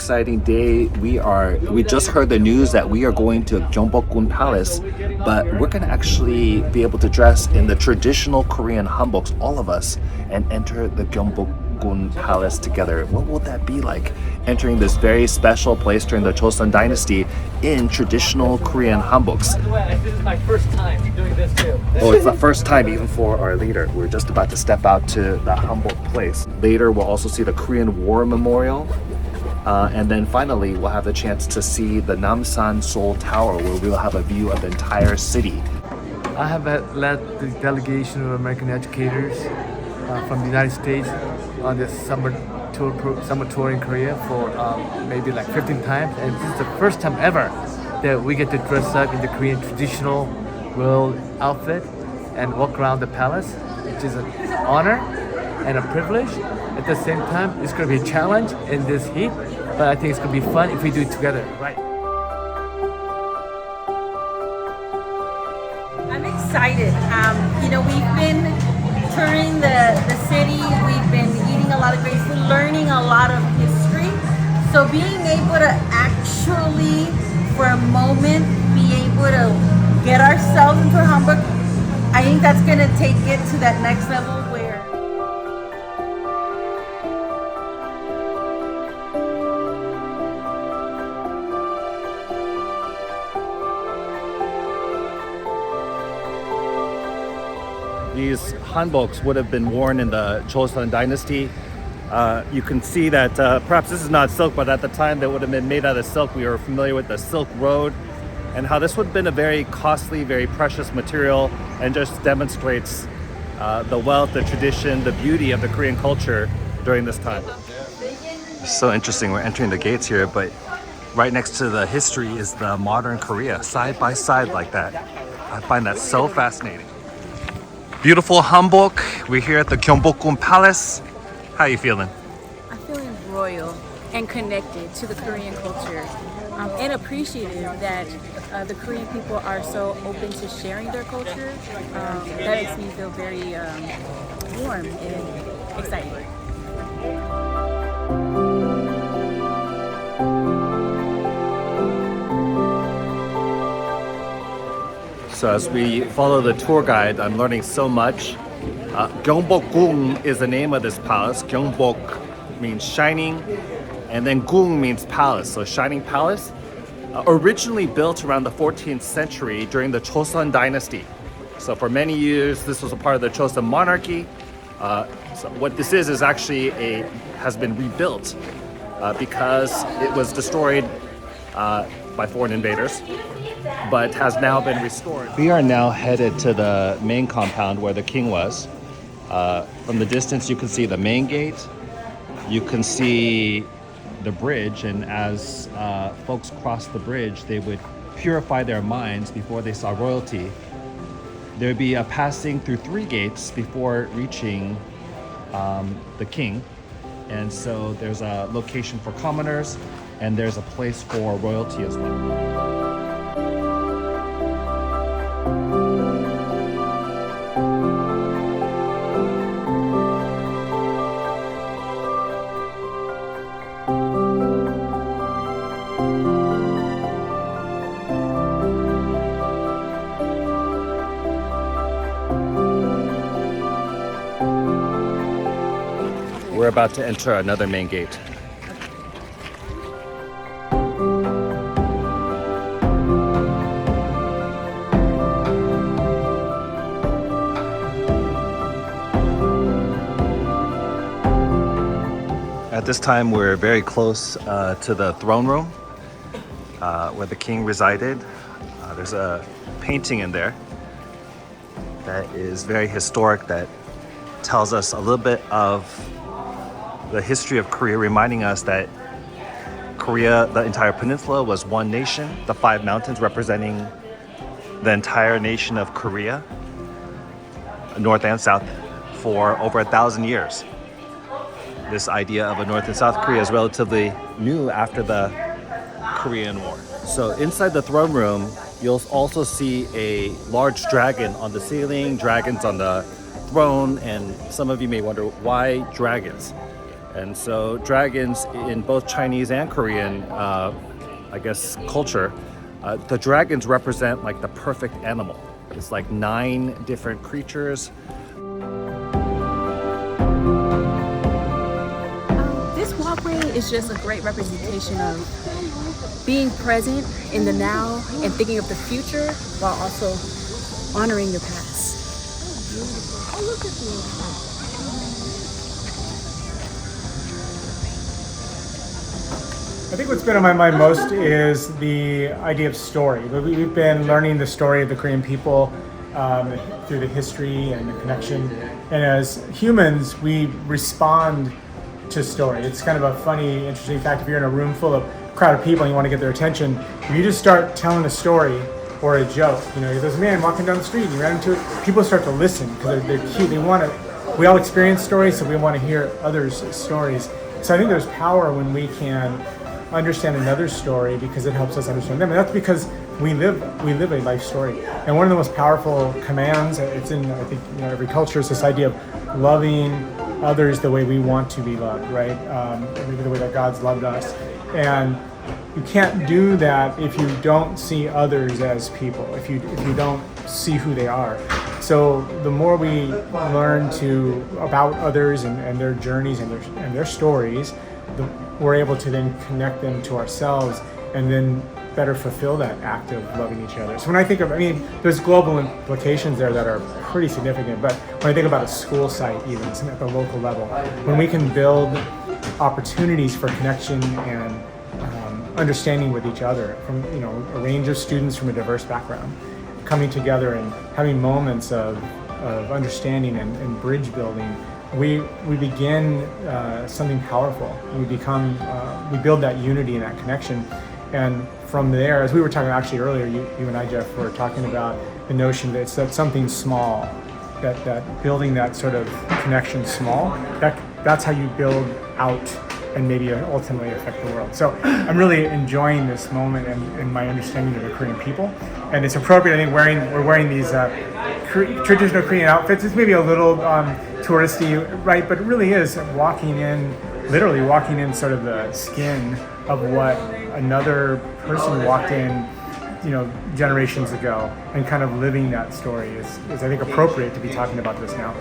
exciting day. We just heard the news that we are going to Gyeongbokgung Palace, but we're gonna actually be able to dress in the traditional Korean hanboks, all of us, and enter the Gyeongbokgung Palace together. What will that be like? Entering this very special place during the Joseon Dynasty in traditional Korean hanboks. This is my first time doing this too. Oh, it's the first time even for our leader. We're just about to step out to the Hanbok place. Later, we'll also see the Korean War Memorial. And then finally, we'll have the chance to see the Namsan Seoul Tower, where we'll have a view of the entire city. I have led the delegation of American educators from the United States on this summer tour in Korea for maybe like 15 times, and this is the first time ever that we get to dress up in the Korean traditional royal outfit and walk around the palace, which is an honor and a privilege. At the same time, it's going to be a challenge in this heat, but I think it's going to be fun if we do it together, right? I'm excited. We've been touring the city. We've been eating a lot of great food, learning a lot of history. So being able to actually, for a moment, be able to get ourselves into Hanbok, I think that's going to take it to that next level where These hanboks would have been worn in the Joseon Dynasty. You can see that perhaps this is not silk, but at the time they would have been made out of silk. We are familiar with the Silk Road and how this would have been a very costly, very precious material, and just demonstrates the wealth, the tradition, the beauty of the Korean culture during this time. It's so interesting. We're entering the gates here, but right next to the history is the modern Korea, side by side like that. I find that so fascinating. Beautiful Hanbok. We're here at the Gyeongbokgung Palace. How are you feeling? I'm feeling royal and connected to the Korean culture, and appreciative that the Korean people are so open to sharing their culture. That makes me feel very warm and excited. So as we follow the tour guide, I'm learning so much. Gyeongbokgung is the name of this palace. Gyeongbok means shining, and then gung means palace, so shining palace. Originally built around the 14th century during the Joseon Dynasty. So for many years, this was a part of the Joseon monarchy. So what this is actually has been rebuilt because it was destroyed by foreign invaders, but has now been restored. We are now headed to the main compound where the king was. From the distance, you can see the main gate. You can see the bridge, and as folks crossed the bridge, they would purify their minds before they saw royalty. There would be a passing through 3 gates before reaching the king. And so there's a location for commoners, and there's a place for royalty as well. We're about to enter another main gate. At this time, we're very close to the throne room where the king resided. There's a painting in there that is very historic, that tells us a little bit of the history of Korea, reminding us that Korea, the entire peninsula, was one nation, the 5 mountains representing the entire nation of Korea, north and south, for over 1,000 years. This idea of a North and South Korea is relatively new after the Korean War. So inside the throne room, you'll also see a large dragon on the ceiling, dragons on the throne, and some of you may wonder why dragons. And so dragons in both Chinese and Korean, I guess, culture, the dragons represent like the perfect animal. It's like 9 different creatures. This walkway is just a great representation of being present in the now and thinking of the future while also honoring your past. I think what's been on my mind most is the idea of story. We've been learning the story of the Korean people through the history and the connection. And as humans, we respond to story. It's kind of a funny, interesting fact. If you're in a room full of crowd of people and you want to get their attention, if you just start telling a story or a joke, there's a man walking down the street and you ran into it, people start to listen because they're cute. We all experience stories, so we want to hear others' stories. So I think there's power when we can understand another's story because it helps us understand them. And that's because we live a life story. And one of the most powerful commands, it's in, I think, every culture, is this idea of loving others the way we want to be loved, right? Maybe the way that God's loved us. And you can't do that if you don't see others as people, if you don't see who they are. So the more we learn about others and their journeys and their stories, we're able to then connect them to ourselves and then better fulfill that act of loving each other. So when I think of, there's global implications there that are pretty significant, but when I think about a school site, even at the local level, when we can build opportunities for connection and understanding with each other from a range of students from a diverse background, coming together and having moments of understanding and bridge building, we begin something powerful. We build that unity and that connection. And from there, as we were talking actually earlier, you and I, Jeff, were talking about the notion that it's that something small, that building that sort of connection small, that's how you build out and maybe ultimately affect the world. So I'm really enjoying this moment and my understanding of the Korean people. And it's appropriate, I think, we're wearing these traditional Korean outfits. It's maybe a little touristy, right? But it really is literally walking in sort of the skin of what another person walked in, generations ago, and kind of living that story is I think appropriate to be talking about this now.